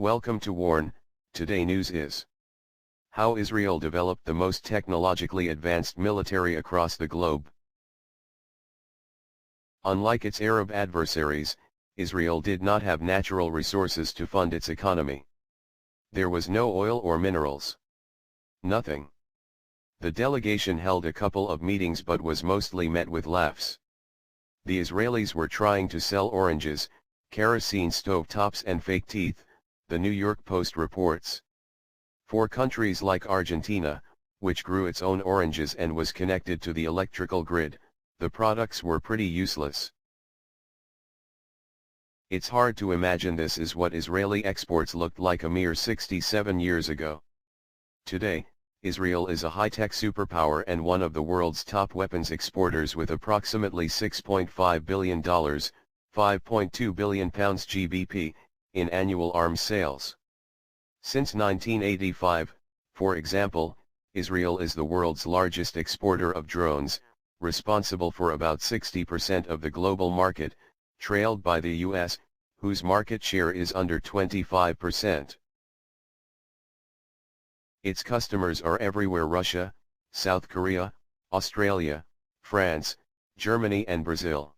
Welcome to Warn. Today news is how Israel developed the most technologically advanced military across the globe. Unlike its Arab adversaries, Israel did not have natural resources to fund its economy. There was no oil or minerals. Nothing. The delegation held a couple of meetings but was mostly met with laughs. The Israelis were trying to sell oranges, kerosene stovetops and fake teeth, the New York Post reports. For countries like Argentina, which grew its own oranges and was connected to the electrical grid, the products were pretty useless. It's hard to imagine this is what Israeli exports looked like a mere 67 years ago. Today, Israel is a high-tech superpower and one of the world's top weapons exporters with approximately $6.5 billion, £5.2 billion GBP, in annual arms sales. Since 1985, for example, Israel is the world's largest exporter of drones, responsible for about 60% of the global market, trailed by the US, whose market share is under 25%. Its customers are everywhere: Russia, South Korea, Australia, France, Germany and Brazil.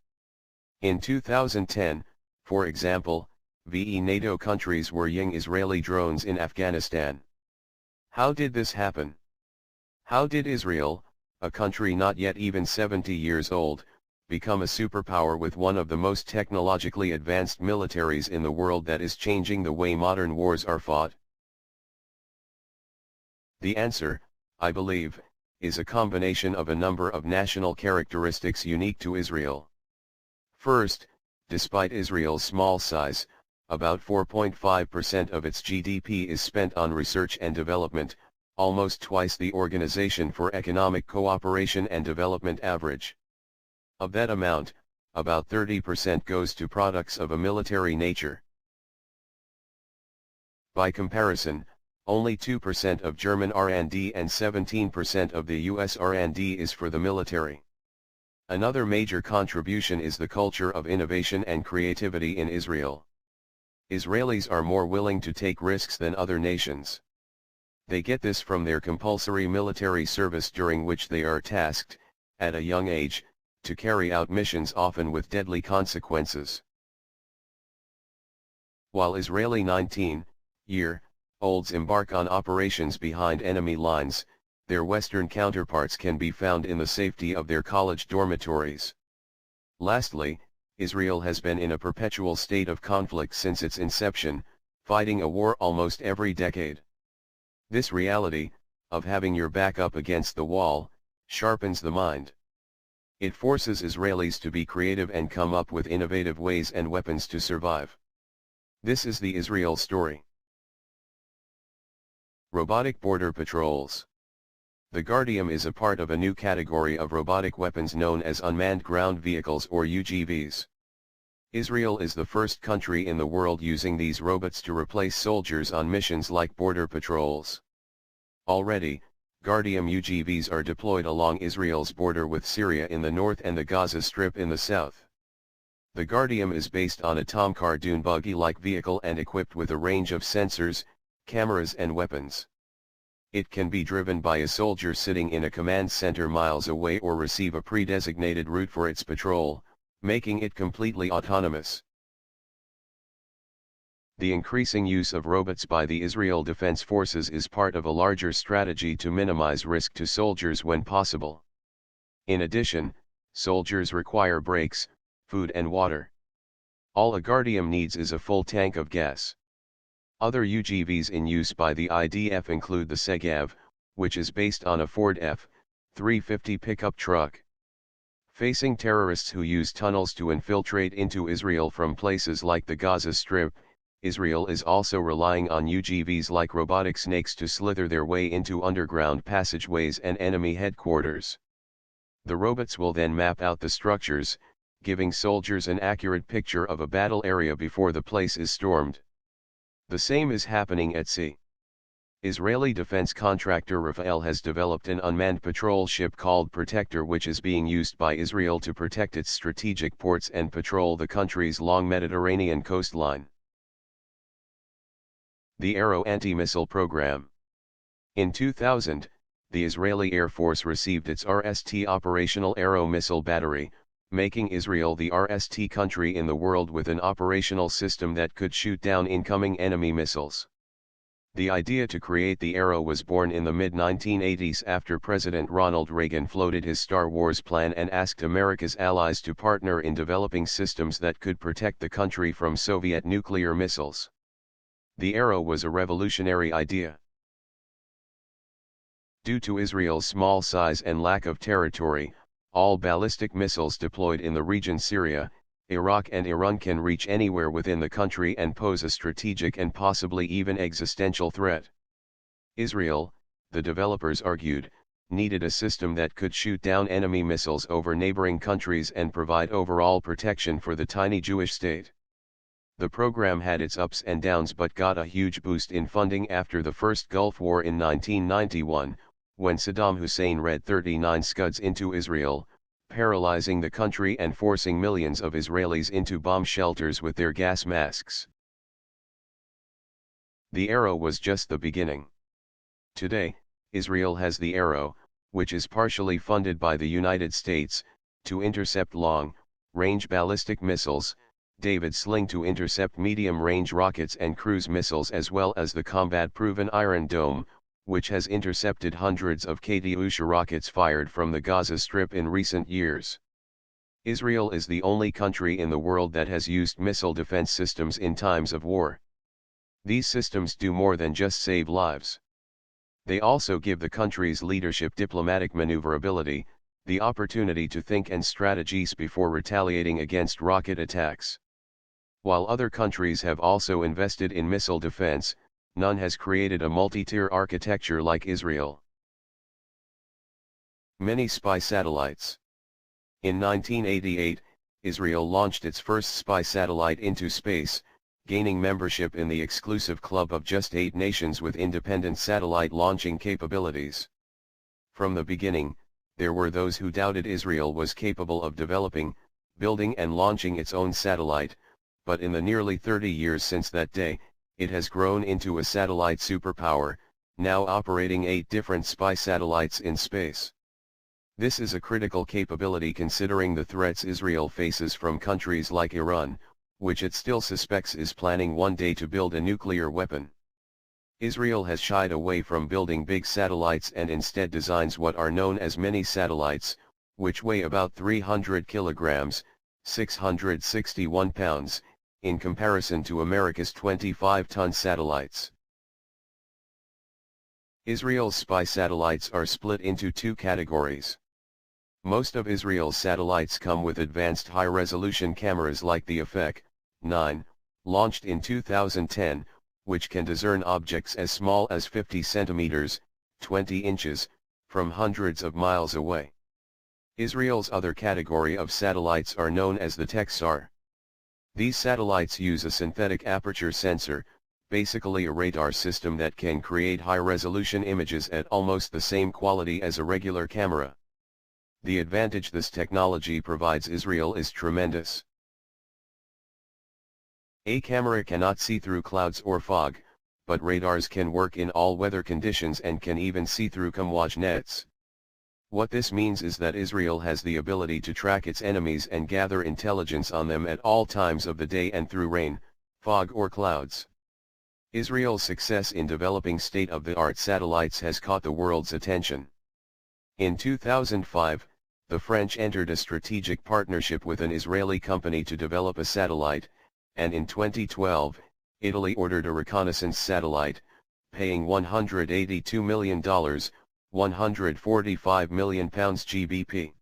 In 2010, for example, NATO countries were using Israeli drones in Afghanistan. How did this happen? How did Israel, a country not yet even 70 years old, become a superpower with one of the most technologically advanced militaries in the world that is changing the way modern wars are fought? The answer, I believe, is a combination of a number of national characteristics unique to Israel. First, despite Israel's small size, about 4.5% of its GDP is spent on research and development, almost twice the Organization for Economic Cooperation and Development average. Of that amount, about 30% goes to products of a military nature. By comparison, only 2% of German R&D and 17% of the US R&D is for the military. Another major contribution is the culture of innovation and creativity in Israel. Israelis are more willing to take risks than other nations. They get this from their compulsory military service, during which they are tasked, at a young age, to carry out missions often with deadly consequences. While Israeli 19-year-olds embark on operations behind enemy lines, their Western counterparts can be found in the safety of their college dormitories. Lastly, Israel has been in a perpetual state of conflict since its inception, fighting a war almost every decade. This reality, of having your back up against the wall, sharpens the mind. It forces Israelis to be creative and come up with innovative ways and weapons to survive. This is the Israel story. Robotic border patrols. The Guardium is a part of a new category of robotic weapons known as unmanned ground vehicles, or UGVs. Israel is the first country in the world using these robots to replace soldiers on missions like border patrols. Already, Guardium UGVs are deployed along Israel's border with Syria in the north and the Gaza Strip in the south. The Guardium is based on a Tomcar dune buggy-like vehicle and equipped with a range of sensors, cameras and weapons. It can be driven by a soldier sitting in a command center miles away or receive a pre-designated route for its patrol, making it completely autonomous. The increasing use of robots by the Israel Defense Forces is part of a larger strategy to minimize risk to soldiers when possible. In addition, soldiers require breaks, food and water. All a Guardium needs is a full tank of gas. Other UGVs in use by the IDF include the Segav, which is based on a Ford F-350 pickup truck. Facing terrorists who use tunnels to infiltrate into Israel from places like the Gaza Strip, Israel is also relying on UGVs like robotic snakes to slither their way into underground passageways and enemy headquarters. The robots will then map out the structures, giving soldiers an accurate picture of a battle area before the place is stormed. The same is happening at sea. Israeli defense contractor Rafael has developed an unmanned patrol ship called Protector, which is being used by Israel to protect its strategic ports and patrol the country's long Mediterranean coastline. The Arrow anti-missile program. In 2000, the Israeli Air Force received its RST operational Arrow missile battery, making Israel the RST country in the world with an operational system that could shoot down incoming enemy missiles. The idea to create the Arrow was born in the mid-1980s after President Ronald Reagan floated his Star Wars plan and asked America's allies to partner in developing systems that could protect the country from Soviet nuclear missiles. The Arrow was a revolutionary idea. Due to Israel's small size and lack of territory, all ballistic missiles deployed in the region Syria, Iraq and Iran can reach anywhere within the country and pose a strategic and possibly even existential threat. Israel, the developers argued, needed a system that could shoot down enemy missiles over neighboring countries and provide overall protection for the tiny Jewish state. The program had its ups and downs but got a huge boost in funding after the first Gulf War in 1991, when Saddam Hussein read 39 Scuds into Israel, paralyzing the country and forcing millions of Israelis into bomb shelters with their gas masks. The Arrow was just the beginning. Today, Israel has the Arrow, which is partially funded by the United States, to intercept long-range ballistic missiles, David Sling to intercept medium-range rockets and cruise missiles, as well as the combat-proven Iron Dome, which has intercepted hundreds of Katyusha rockets fired from the Gaza Strip in recent years. Israel is the only country in the world that has used missile defense systems in times of war. These systems do more than just save lives. They also give the country's leadership diplomatic maneuverability, the opportunity to think and strategize before retaliating against rocket attacks. While other countries have also invested in missile defense, none has created a multi-tier architecture like Israel. Many spy satellites. In 1988, Israel launched its first spy satellite into space, gaining membership in the exclusive club of just 8 nations with independent satellite launching capabilities. From the beginning, there were those who doubted Israel was capable of developing, building and launching its own satellite, but in the nearly 30 years since that day, it has grown into a satellite superpower, now operating 8 different spy satellites in space. This is a critical capability considering the threats Israel faces from countries like Iran, which it still suspects is planning one day to build a nuclear weapon. Israel has shied away from building big satellites and instead designs what are known as mini satellites, which weigh about 300 kilograms, 661 pounds, in comparison to America's 25-ton satellites. Israel's spy satellites are split into 2 categories. Most of Israel's satellites come with advanced high-resolution cameras like the Afek 9, launched in 2010, which can discern objects as small as 50 centimeters, 20 inches, from hundreds of miles away. Israel's other category of satellites are known as the Techsar. These satellites use a synthetic aperture sensor, basically a radar system that can create high-resolution images at almost the same quality as a regular camera. The advantage this technology provides Israel is tremendous. A camera cannot see through clouds or fog, but radars can work in all weather conditions and can even see through camouflage nets. What this means is that Israel has the ability to track its enemies and gather intelligence on them at all times of the day and through rain, fog or clouds. Israel's success in developing state-of-the-art satellites has caught the world's attention. In 2005, the French entered a strategic partnership with an Israeli company to develop a satellite, and in 2012, Italy ordered a reconnaissance satellite, paying $182 million, 145 million pounds GBP.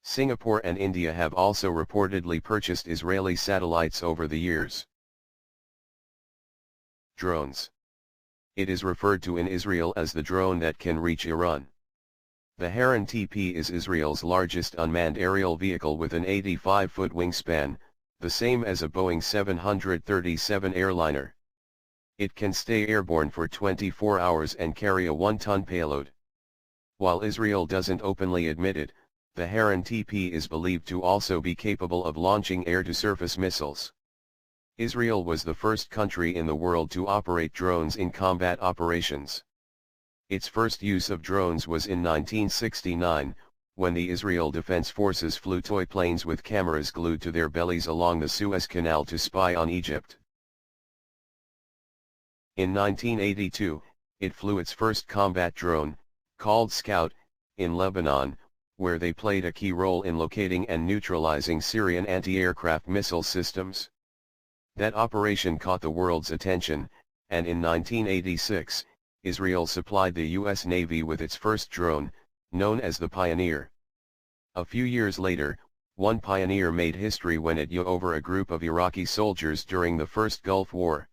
Singapore and India have also reportedly purchased Israeli satellites over the years. Drones. It is referred to in Israel as the drone that can reach Iran. The Heron TP is Israel's largest unmanned aerial vehicle with an 85-foot wingspan, the same as a Boeing 737 airliner. It can stay airborne for 24 hours and carry a 1-ton payload. While Israel doesn't openly admit it, the Heron TP is believed to also be capable of launching air-to-surface missiles. Israel was the first country in the world to operate drones in combat operations. Its first use of drones was in 1969, when the Israel Defense Forces flew toy planes with cameras glued to their bellies along the Suez Canal to spy on Egypt. In 1982, it flew its first combat drone, called Scout, in Lebanon, where they played a key role in locating and neutralizing Syrian anti-aircraft missile systems. That operation caught the world's attention, and in 1986, Israel supplied the U.S. Navy with its first drone, known as the Pioneer. A few years later, one Pioneer made history when it flew over a group of Iraqi soldiers during the First Gulf War.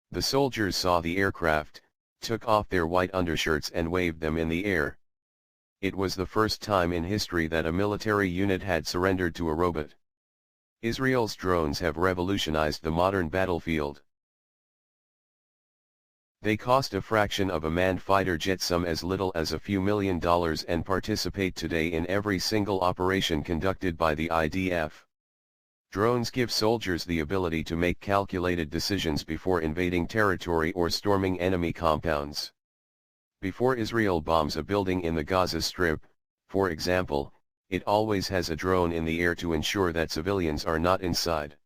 The soldiers saw the aircraft, took off their white undershirts and waved them in the air. It was the first time in history that a military unit had surrendered to a robot. Israel's drones have revolutionized the modern battlefield. They cost a fraction of a manned fighter jet, some as little as a few $1 million, and participate today in every single operation conducted by the IDF. Drones give soldiers the ability to make calculated decisions before invading territory or storming enemy compounds. Before Israel bombs a building in the Gaza Strip, for example, it always has a drone in the air to ensure that civilians are not inside.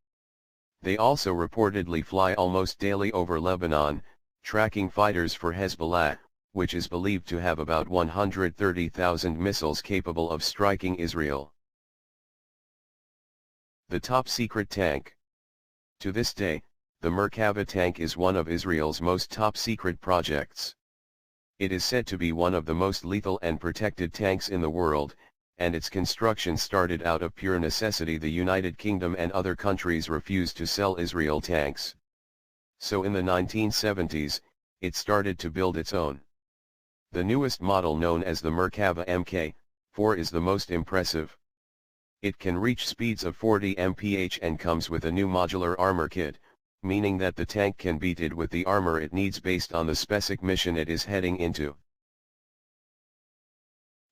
They also reportedly fly almost daily over Lebanon, tracking fighters for Hezbollah, which is believed to have about 130,000 missiles capable of striking Israel. The top-secret tank. To this day, the Merkava tank is one of Israel's most top-secret projects. It is said to be one of the most lethal and protected tanks in the world, and its construction started out of pure necessity. The United Kingdom and other countries refused to sell Israel tanks. So in the 1970s, it started to build its own. The newest model, known as the Merkava Mk4, is the most impressive. It can reach speeds of 40 mph and comes with a new modular armor kit, meaning that the tank can be fitted with the armor it needs based on the specific mission it is heading into.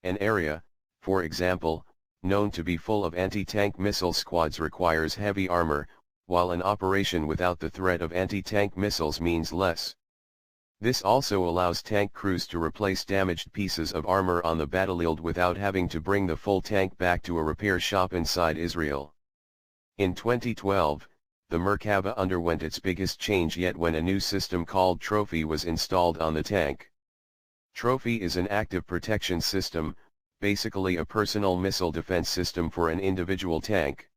An area, for example, known to be full of anti-tank missile squads requires heavy armor, while an operation without the threat of anti-tank missiles means less. This also allows tank crews to replace damaged pieces of armor on the battlefield without having to bring the full tank back to a repair shop inside Israel. In 2012, the Merkava underwent its biggest change yet when a new system called Trophy was installed on the tank. Trophy is an active protection system, basically a personal missile defense system for an individual tank.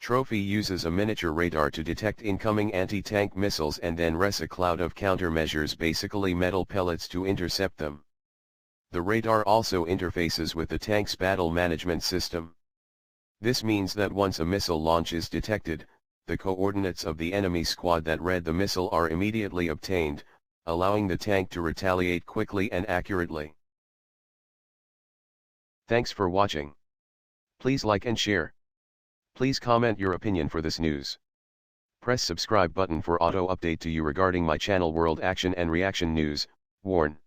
Trophy uses a miniature radar to detect incoming anti-tank missiles and then release a cloud of countermeasures, basically metal pellets, to intercept them. The radar also interfaces with the tank's battle management system. This means that once a missile launch is detected, the coordinates of the enemy squad that read the missile are immediately obtained, allowing the tank to retaliate quickly and accurately. Thanks for watching. Please like and share. Please comment your opinion for this news. Press subscribe button for auto update to you regarding my channel World Action and Reaction News. Warn.